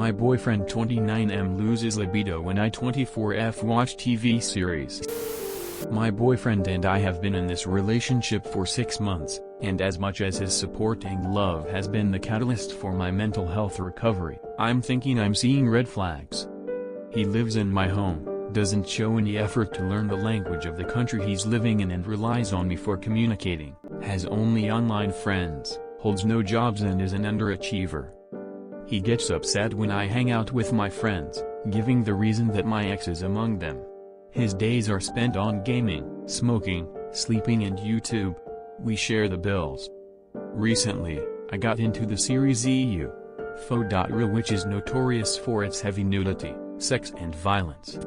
My boyfriend 29M loses libido when I 24F watch TV series. My boyfriend and I have been in this relationship for 6 months, and as much as his supporting love has been the catalyst for my mental health recovery, I'm thinking I'm seeing red flags. He lives in my home, doesn't show any effort to learn the language of the country he's living in and relies on me for communicating, has only online friends, holds no jobs and is an underachiever. He gets upset when I hang out with my friends, giving the reason that my ex is among them. His days are spent on gaming, smoking, sleeping and YouTube. We share the bills. Recently, I got into the series iwishiwishiw, which is notorious for its heavy nudity, sex and violence.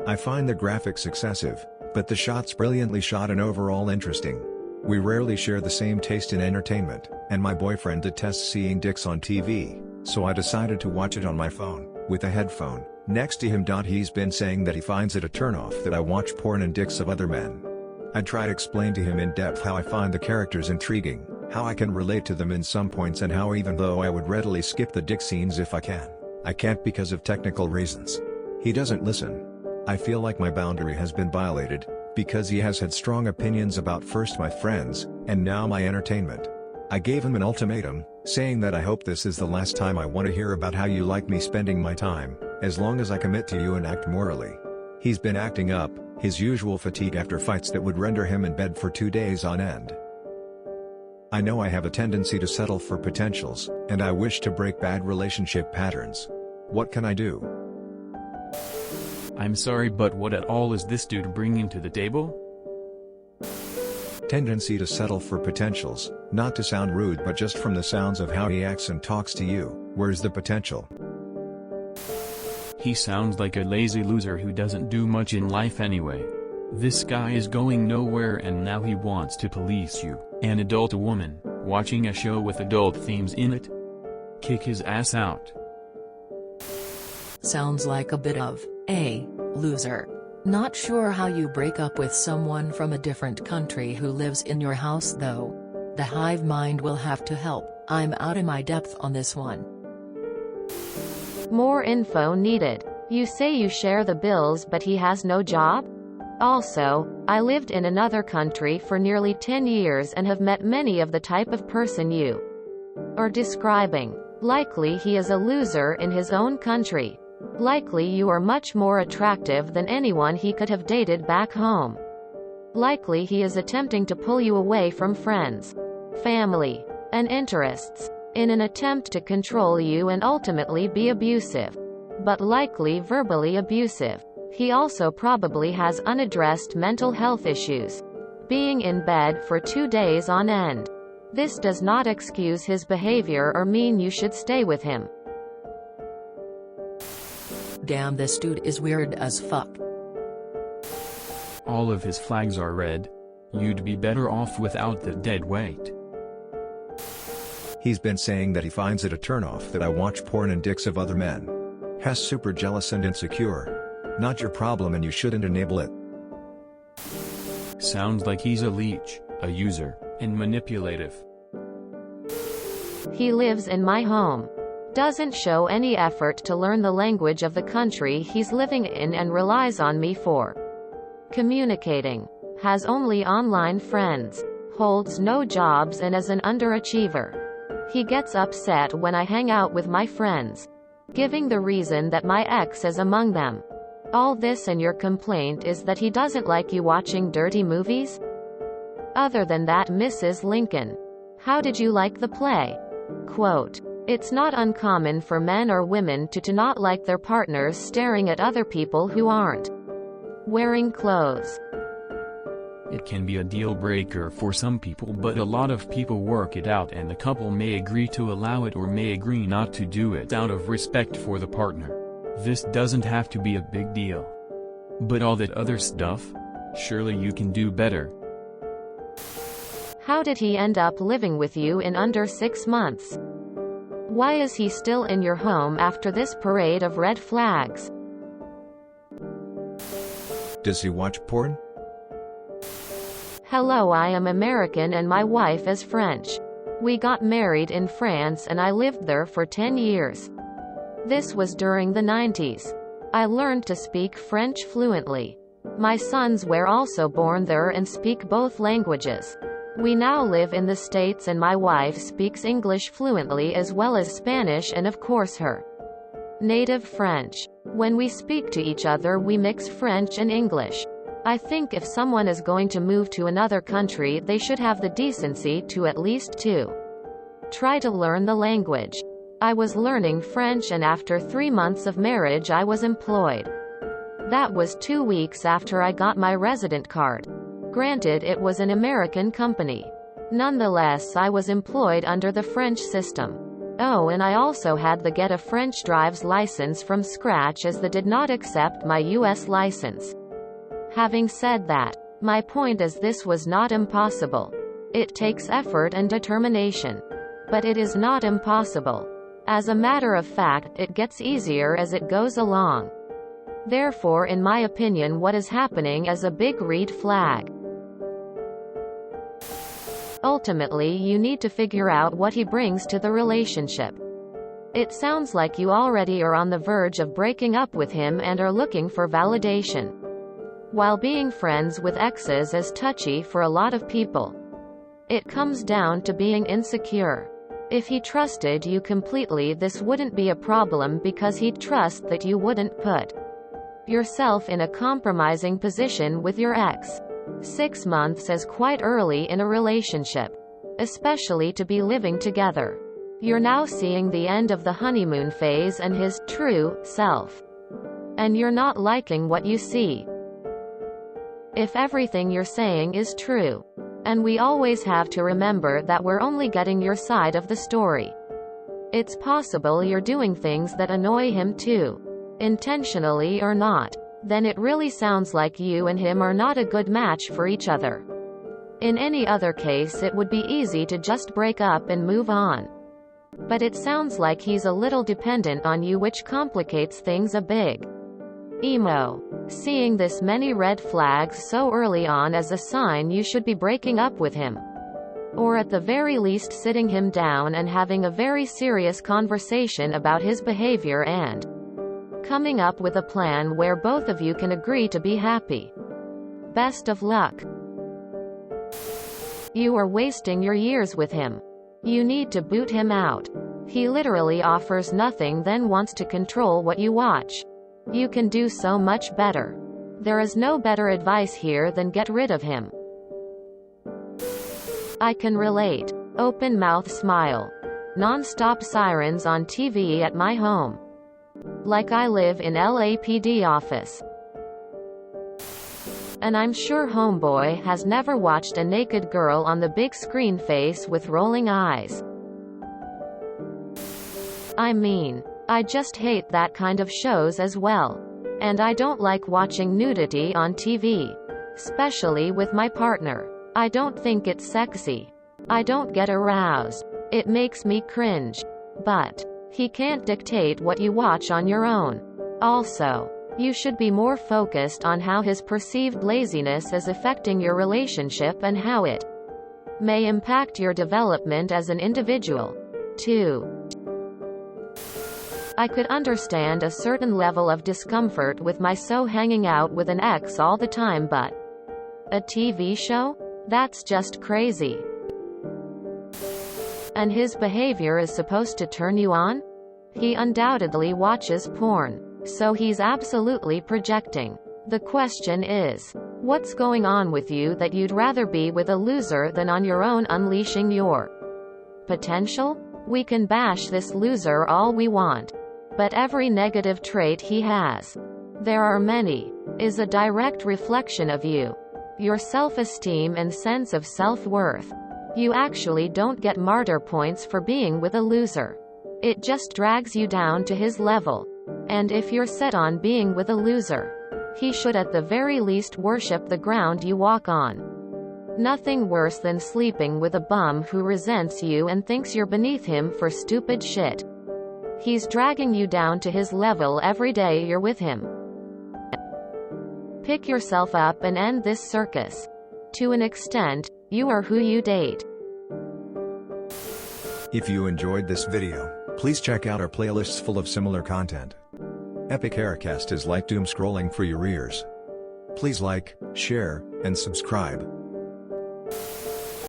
I find the graphics excessive, but the shots brilliantly shot and overall interesting. We rarely share the same taste in entertainment, and my boyfriend detests seeing dicks on TV, so I decided to watch it on my phone, with a headphone, next to him. He's been saying that he finds it a turnoff that I watch porn and dicks of other men. I try to explain to him in depth how I find the characters intriguing, how I can relate to them in some points and how even though I would readily skip the dick scenes if I can, I can't because of technical reasons. He doesn't listen. I feel like my boundary has been violated, because he has had strong opinions about first my friends, and now my entertainment. I gave him an ultimatum, saying that I hope this is the last time I want to hear about how you like me spending my time, as long as I commit to you and act morally. He's been acting up, his usual fatigue after fights that would render him in bed for 2 days on end. I know I have a tendency to settle for potentials, and I wish to break bad relationship patterns. What can I do? I'm sorry, but what at all is this dude bringing to the table? Tendency to settle for potentials, not to sound rude but just from the sounds of how he acts and talks to you, where's the potential? He sounds like a lazy loser who doesn't do much in life anyway. This guy is going nowhere and now he wants to police you, an adult woman, watching a show with adult themes in it? Kick his ass out. Sounds like a bit of a loser. Not sure how you break up with someone from a different country who lives in your house though. The hive mind will have to help. I'm out of my depth on this one. More info needed. You say you share the bills but he has no job? Also, I lived in another country for nearly 10 years and have met many of the type of person you are describing. Likely he is a loser in his own country. Likely you are much more attractive than anyone he could have dated back home. Likely he is attempting to pull you away from friends, family, and interests, in an attempt to control you and ultimately be abusive. But likely verbally abusive. He also probably has unaddressed mental health issues. Being in bed for 2 days on end. This does not excuse his behavior or mean you should stay with him. Damn, this dude is weird as fuck. All of his flags are red. You'd be better off without the dead weight. He's been saying that he finds it a turnoff that I watch porn and dicks of other men. Has super jealous and insecure. Not your problem and you shouldn't enable it. Sounds like he's a leech, a user, and manipulative. He lives in my home. Doesn't show any effort to learn the language of the country he's living in and relies on me for communicating. Has only online friends. Holds no jobs and is an underachiever. He gets upset when I hang out with my friends, giving the reason that my ex is among them. All this and your complaint is that he doesn't like you watching dirty movies? Other than that, Mrs. Lincoln, how did you like the play? Quote, it's not uncommon for men or women to not like their partners staring at other people who aren't wearing clothes. It can be a deal breaker for some people, but a lot of people work it out and the couple may agree to allow it or may agree not to do it out of respect for the partner. This doesn't have to be a big deal. But all that other stuff? Surely you can do better. How did he end up living with you in under 6 months? Why is he still in your home after this parade of red flags? Does he watch porn? Hello, I am American and my wife is French. We got married in France and I lived there for 10 years. This was during the 90s. I learned to speak French fluently. My sons were also born there and speak both languages. We now live in the States and my wife speaks English fluently as well as Spanish and of course her native French. When we speak to each other we mix French and English. I think if someone is going to move to another country they should have the decency to at least try to learn the language. I was learning French and after 3 months of marriage I was employed. That was 2 weeks after I got my resident card. Granted it was an American company. Nonetheless I was employed under the French system. Oh, and I also had to get a French driver's license from scratch as they did not accept my US license. Having said that, my point is this was not impossible. It takes effort and determination. But it is not impossible. As a matter of fact, it gets easier as it goes along. Therefore, in my opinion, what is happening is a big red flag. Ultimately, you need to figure out what he brings to the relationship. It sounds like you already are on the verge of breaking up with him and are looking for validation. While being friends with exes is touchy for a lot of people, it comes down to being insecure. If he trusted you completely, this wouldn't be a problem because he'd trust that you wouldn't put yourself in a compromising position with your ex. 6 months is quite early in a relationship, especially to be living together. You're now seeing the end of the honeymoon phase and his true self. And you're not liking what you see. If everything you're saying is true. And we always have to remember that we're only getting your side of the story. It's possible you're doing things that annoy him too, intentionally or not. Then it really sounds like you and him are not a good match for each other. In any other case it would be easy to just break up and move on. But it sounds like he's a little dependent on you, which complicates things a big. Seeing this many red flags so early on is a sign you should be breaking up with him. Or at the very least sitting him down and having a very serious conversation about his behavior and coming up with a plan where both of you can agree to be happy. Best of luck. You are wasting your years with him. You need to boot him out. He literally offers nothing, then wants to control what you watch. You can do so much better. There is no better advice here than get rid of him. I can relate. Open mouth smile. Non-stop sirens on TV at my home. Like I live in LAPD office. And I'm sure homeboy has never watched a naked girl on the big screen face with rolling eyes. I mean, I just hate that kind of shows as well. And I don't like watching nudity on TV. Especially with my partner. I don't think it's sexy. I don't get aroused. It makes me cringe. But he can't dictate what you watch on your own. Also, you should be more focused on how his perceived laziness is affecting your relationship and how it may impact your development as an individual. 2. I could understand a certain level of discomfort with my so hanging out with an ex all the time, but a TV show? That's just crazy. And his behavior is supposed to turn you on? He undoubtedly watches porn. So he's absolutely projecting. The question is, what's going on with you that you'd rather be with a loser than on your own unleashing your potential? We can bash this loser all we want. But every negative trait he has, there are many, is a direct reflection of you. Your self-esteem and sense of self-worth. You actually don't get martyr points for being with a loser. It just drags you down to his level. And if you're set on being with a loser, he should at the very least worship the ground you walk on. Nothing worse than sleeping with a bum who resents you and thinks you're beneath him for stupid shit. He's dragging you down to his level every day you're with him. Pick yourself up and end this circus. To an extent, you are who you date. If you enjoyed this video, Please check out our playlists full of similar content. Epic Haircast is like doom scrolling for your ears. Please like, share, and subscribe.